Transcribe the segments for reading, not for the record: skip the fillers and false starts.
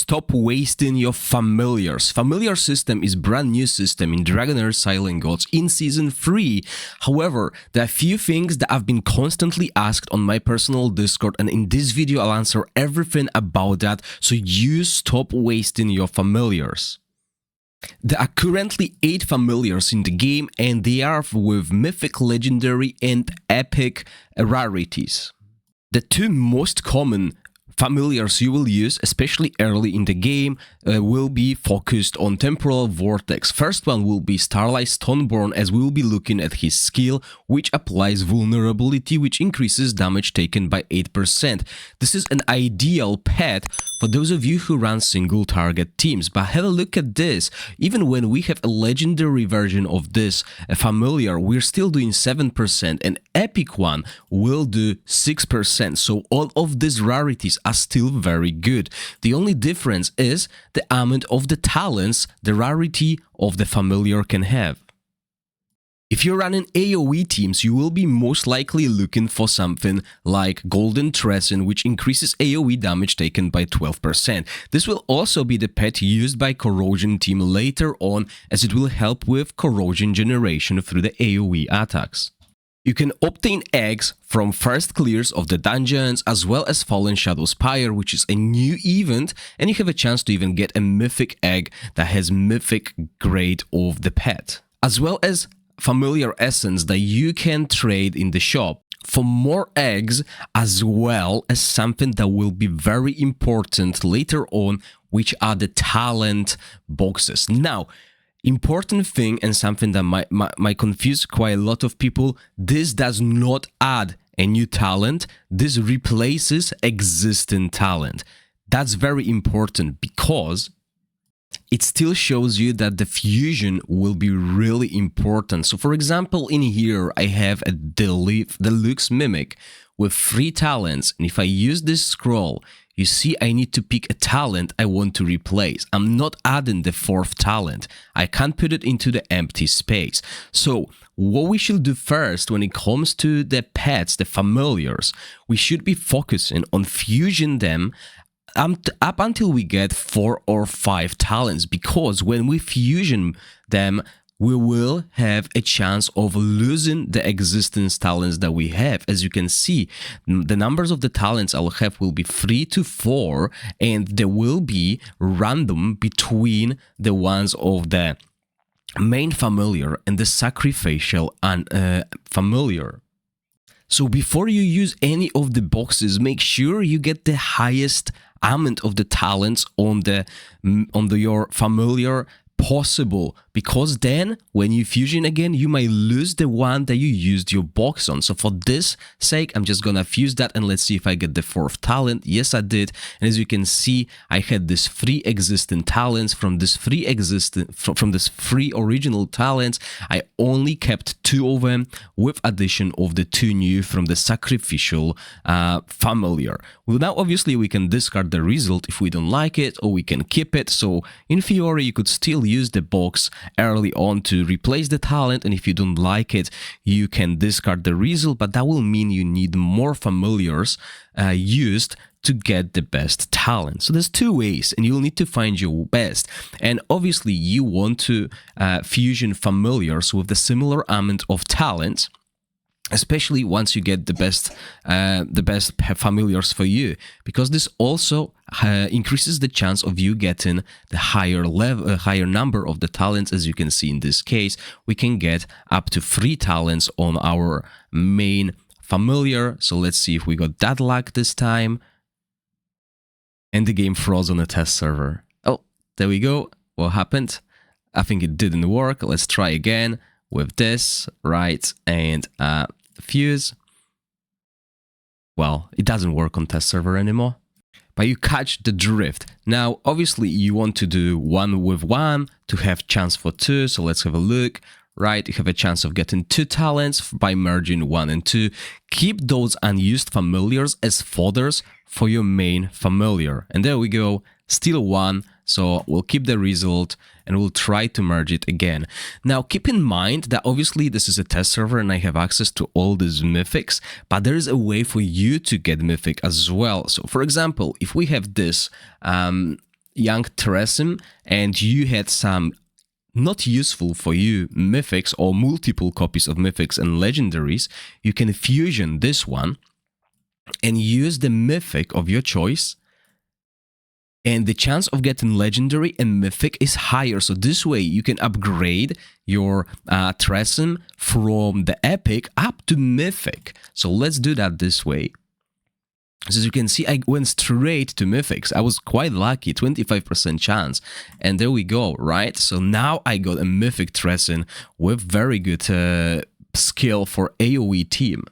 stop wasting your familiars. Familiar system is brand new system in Dragonheir Silent Gods in Season 3. However, there are a few things that have been constantly asked on my personal Discord, and in this video I'll answer everything about that so you stop wasting your familiars. There are currently 8 familiars in the game, and they are with mythic, legendary and epic rarities. The 2 most common familiars you will use, especially early in the game, will be focused on Temporal Vortex. First one will be Starlight Stoneborn, as we will be looking at his skill, which applies vulnerability, which increases damage taken by 8%. This is an ideal pet for those of you who run single target teams, but have a look at this. Even when we have a legendary version of this familiar, we're still doing 7%, and epic one will do 6%, so all of these rarities are still very good. The only difference is the amount of the talents the rarity of the familiar can have. If you're running AoE teams, you will be most likely looking for something like Golden Treson, which increases AoE damage taken by 12%. This will also be the pet used by Corrosion team later on, as it will help with corrosion generation through the AoE attacks. You can obtain eggs from first clears of the dungeons, as well as Fallen Shadow Spire, which is a new event, and you have a chance to even get a mythic egg that has mythic grade of the pet, as well as familiar essence that you can trade in the shop for more eggs, as well as something that will be very important later on, which are the talent boxes. Now, important thing, and something that might confuse quite a lot of people, this does not add a new talent, this replaces existing talent. That's very important because it still shows you that the fusion will be really important. So for example, in here I have a Deluxe Mimic with 3 talents, and if I use this scroll, you see I need to pick a talent I want to replace. I'm not adding the 4th talent. I can't put it into the empty space. So what we should do first when it comes to the pets, the familiars, we should be focusing on fusing them up until we get 4 or 5 talents, because when we fusion them, we will have a chance of losing the existing talents that we have. As you can see, the numbers of the talents I'll have will be 3 to 4, and they will be random between the ones of the main familiar and the sacrificial familiar. So before you use any of the boxes, make sure you get the highest amount of the talents on your familiar possible, because then when you fusion again, you might lose the one that you used your box on. So for this sake, I'm just gonna fuse that, and let's see if I get the 4th talent. Yes, I did. And as you can see, I had this 3 existing talents. From this 3 original talents, I only kept 2 of them, with addition of the 2 new from the sacrificial familiar. Well, now obviously we can discard the result if we don't like it, or we can keep it. So in theory, you could still use the box early on to replace the talent, and if you don't like it, you can discard the result, but that will mean you need more familiars used to get the best talent. So there's 2 ways, and you'll need to find your best. And obviously you want to fusion familiars with the similar amount of talent, especially once you get the best familiars for you, because this also increases the chance of you getting the higher number of the talents. As you can see in this case, we can get up to 3 talents on our main familiar. So let's see if we got that luck this time. And the game froze on the test server. Oh, there we go. What happened? I think it didn't work. Let's try again with this, right? And fuse. Well, it doesn't work on test server anymore, but you catch the drift. Now, obviously, you want to do 1 with 1 to have chance for 2. So let's have a look. Right, you have a chance of getting 2 talents by merging 1 and 2. Keep those unused familiars as fodders for your main familiar. And there we go, still 1. So we'll keep the result and we'll try to merge it again. Now keep in mind that obviously this is a test server and I have access to all these mythics, but there is a way for you to get mythic as well. So for example, if we have this young Teresim and you had some not useful for you mythics or multiple copies of mythics and legendaries, you can fusion this one and use the mythic of your choice, and the chance of getting legendary and mythic is higher. So this way you can upgrade your Teresim from the epic up to mythic. So let's do that this way. So as you can see, I went straight to mythics. I was quite lucky, 25% chance. And there we go, right? So now I got a mythic Teresim with very good skill for AoE team.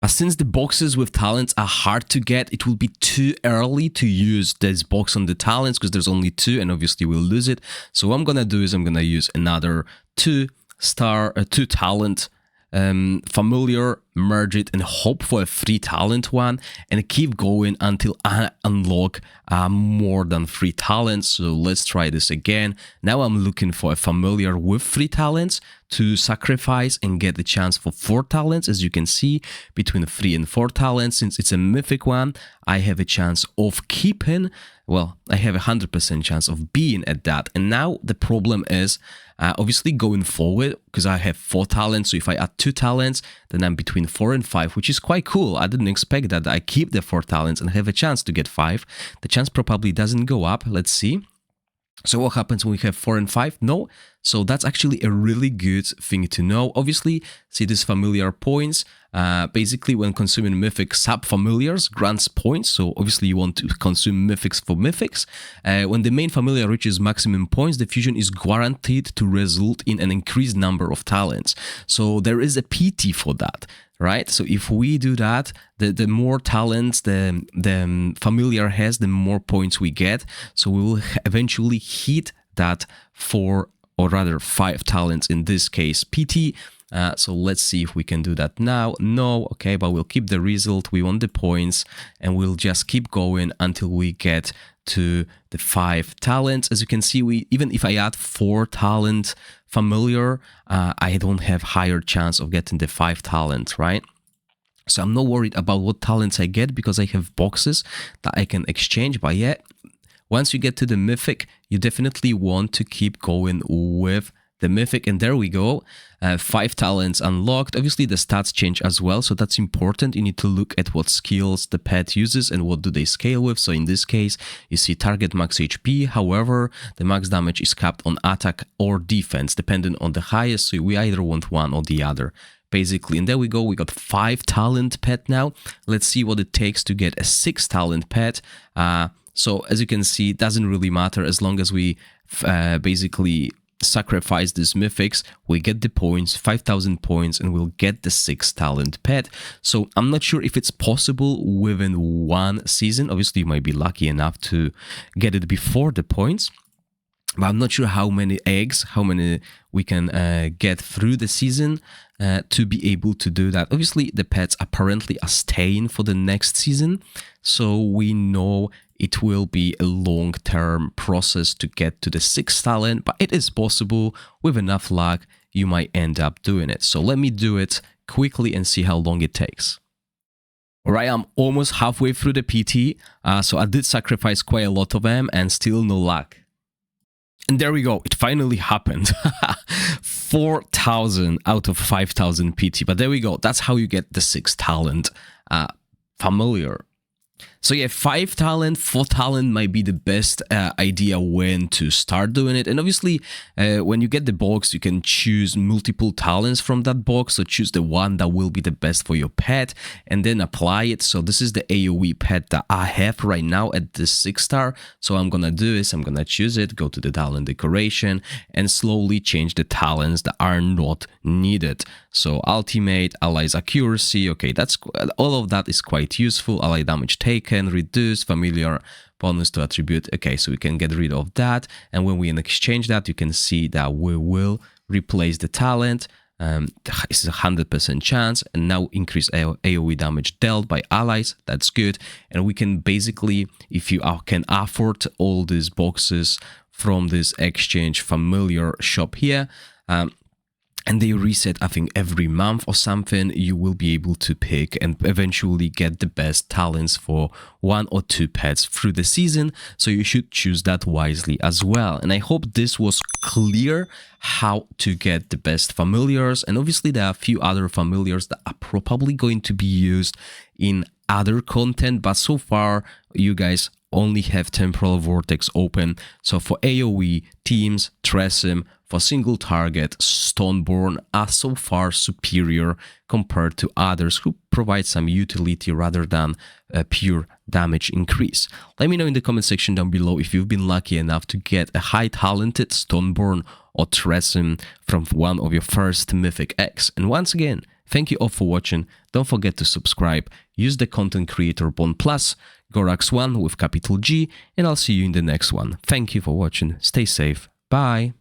But since the boxes with talents are hard to get, it will be too early to use this box on the talents because there's only 2 and obviously we'll lose it. So what I'm gonna do is I'm gonna use another 2 talent familiar, merge it and hope for a 3 talent one and keep going until I unlock more than 3 talents. So let's try this again. Now I'm looking for a familiar with 3 talents to sacrifice and get the chance for 4 talents. As you can see, between 3 and 4 talents, since it's a mythic one, I have a chance of keeping, well, I have a 100% chance of being at that. And now the problem is obviously going forward, because I have 4 talents, so if I add 2 talents, then I'm between 4 and 5, which is quite cool. I didn't expect that. I keep the 4 talents and have a chance to get 5. The chance probably doesn't go up. Let's see. So what happens when we have 4 and 5? No. So that's actually a really good thing to know. Obviously, see these familiar points. Basically, when consuming mythic sub-familiars grants points. So obviously, you want to consume mythics for mythics. When the main familiar reaches maximum points, the fusion is guaranteed to result in an increased number of talents. So there is a PT for that. Right, so if we do that, the more talents the familiar has, the more points we get. So we will eventually hit that 4 or rather 5 talents in this case PT. So let's see if we can do that now. No, okay, but we'll keep the result. We want the points and we'll just keep going until we get to the 5 talents. As you can see, even if I add 4 talent familiar, I don't have higher chance of getting the 5 talent, right? So I'm not worried about what talents I get because I have boxes that I can exchange. But yeah, once you get to the mythic, you definitely want to keep going with the mythic, and there we go. 5 talents unlocked. Obviously the stats change as well, so that's important. You need to look at what skills the pet uses and what do they scale with. So in this case, you see target max HP. However, the max damage is capped on attack or defense, depending on the highest. So we either want one or the other, basically. And there we go. We got 5 talent pet now. Let's see what it takes to get a 6 talent pet. So as you can see, it doesn't really matter as long as we basically sacrifice these mythics, we get the points, 5,000 points, and we'll get the 6 talent pet. So I'm not sure if it's possible within 1 season. Obviously, you might be lucky enough to get it before the points, but I'm not sure how many eggs, how many we can get through the season to be able to do that. Obviously, the pets apparently are staying for the next season, so we know it will be a long-term process to get to the 6th talent, but it is possible. With enough luck, you might end up doing it. So let me do it quickly and see how long it takes. All right, I'm almost halfway through the PT, so I did sacrifice quite a lot of them and still no luck. And there we go, it finally happened. 4,000 out of 5,000 PT, but there we go. That's how you get the 6th talent familiar. So yeah, 5 talent, 4 talent might be the best idea when to start doing it. And obviously, when you get the box, you can choose multiple talents from that box. So choose the one that will be the best for your pet and then apply it. So this is the AoE pet that I have right now at the 6 star. So I'm gonna do is I'm gonna choose it, go to the talent decoration and slowly change the talents that are not needed. So ultimate, allies accuracy, okay, that's all of that is quite useful. Ally damage taken, reduce, familiar bonus to attribute. Okay, so we can get rid of that. And when we exchange that, you can see that we will replace the talent. It's a 100% chance, and now increase AoE damage dealt by allies. That's good. And we can basically, if you can afford all these boxes from this exchange familiar shop here, and they reset, I think, every month or something. You will be able to pick and eventually get the best talents for 1 or 2 pets through the season, so you should choose that wisely as well. And I hope this was clear how to get the best familiars, and obviously there are a few other familiars that are probably going to be used in other content, but so far you guys only have Temporal Vortex open. So for AoE, Teams, Tresim, for single target, Stoneborn are so far superior compared to others who provide some utility rather than a pure damage increase. Let me know in the comment section down below if you've been lucky enough to get a high talented Stoneborn or Tresim from one of your first Mythic X. And once again, thank you all for watching. Don't forget to subscribe, use the Content Creator Bond Plus, Gorax1 with capital G, and I'll see you in the next one. Thank you for watching. Stay safe. Bye.